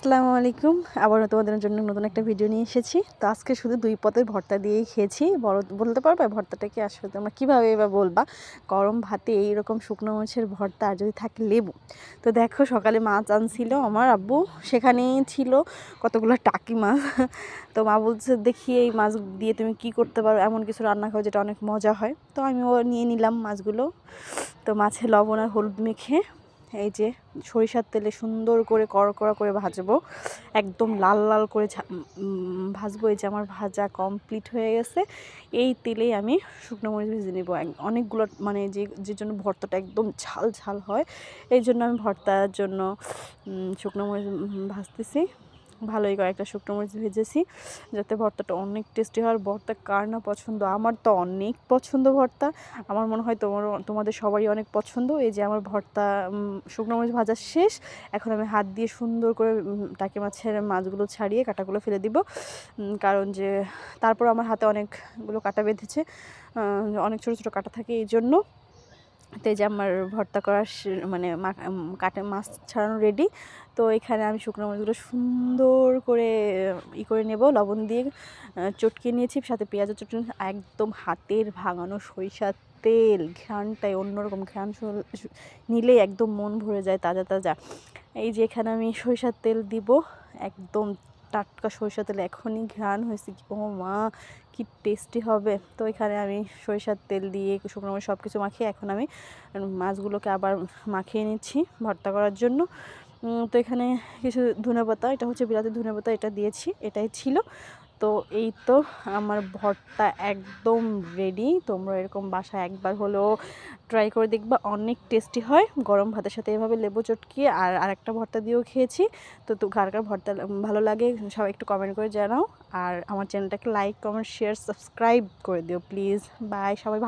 আসসালামু আলাইকুম। আবারও তোমাদের জন্য নতুন একটা ভিডিও নিয়ে এসেছি। তো আজকে শুধু ২ পদের ভর্তা দিয়েই খেয়েছি। বলতে পারবে ভর্তাটা কি আসলে তোমরা কীভাবে এবার বলবা? গরম ভাতে এইরকম শুকনো মরিচের ভর্তা আর যদি থাকে লেবু। তো দেখো সকালে মাছ আনছিল আমার আব্বু, সেখানেই ছিল কতগুলো টাকি মাছ। তো মা বলছে দেখি এই মাছ দিয়ে তুমি কি করতে পারো, এমন কিছু রান্না করো যেটা অনেক মজা হয়। তো আমিও নিয়ে নিলাম মাছগুলো। তো মাছে লবণ আর হলুদ মেখে এই যে সরিষার তেলে সুন্দর করে কড়কড়া করে ভাজবো, একদম লাল লাল করে ভাজবো। এই যে আমার ভাজা কমপ্লিট হয়ে গেছে। এই তেলেই আমি শুকনো মরিচ ভেজে নেবো অনেকগুলো, মানে যে জন্য ভর্তাটা একদম ঝাল ঝাল হয়। এই জন্য আমি ভর্তার জন্য শুকনো মরিচ ভাজতেছি। ভালোই কয়েকটা শুকনো মরিচ ভেজেছি যাতে ভর্তাটা অনেক টেস্টি হয়। আর ভর্তা কার না পছন্দ, আমার তো অনেক পছন্দ ভর্তা। আমার মনে হয় তোমাদের সবারই অনেক পছন্দ। এই যে আমার ভর্তা শুকনো মরিচ ভাজা শেষ। এখন আমি হাত দিয়ে সুন্দর করে টাকি মাছের মাছগুলো ছাড়িয়ে কাঁটাগুলো ফেলে দিব, কারণ যে তারপর আমার হাতে অনেকগুলো কাঁটা বেঁধেছে, অনেক ছোটো ছোটো কাঁটা থাকে এই জন্য। তো এই যে আমার ভর্তা করার মানে মাছ ছাড়ানো রেডি। তো এখানে আমি শুকনো মরিচগুলো সুন্দর করে করে নেব, লবণ দিয়ে চটকিয়ে নিয়েছি, সাথে পেঁয়াজের চটকি, একদম হাতের ভাঙানো সরিষার তেল, ঘ্রাণটাই অন্যরকম। ঘ্রাণ নিলেই একদম মন ভরে যায়, তাজা তাজা। এই যে এখানে আমি সরিষার তেল দিব, একদম টাটকা সরিষার তেল, এখনই ঘ্রাণ হয়েছে, ও মা কি টেস্টি হবে। তো এখানে আমি সরিষার তেল দিয়ে শুকনো মরিচ সব কিছু মাখিয়ে এখন আমি মাছগুলোকে আবার মাখিয়ে নিচ্ছি ভর্তা করার জন্য। তো এখানে কিছু ধনেপাতা, এটা হচ্ছে বিলাতি ধনেপাতা, এটা দিয়েছি, এটাই ছিল। তো এই তো আমার ভর্তা একদম রেডি। তোমরা এরকম বাসায় একবার হলেও ট্রাই করে দেখবা, অনেক টেস্টি হয়। গরম ভাতের সাথে এভাবে লেবু চটকিয়ে আর আরেকটা ভর্তা দিয়েও খেয়েছি। তো কার কার ভর্তা ভালো লাগে সবাই একটু কমেন্ট করে জানাও। আর আমার চ্যানেলটাকে লাইক, কমেন্ট, শেয়ার, সাবস্ক্রাইব করে দিও প্লিজ। বাই সবাই।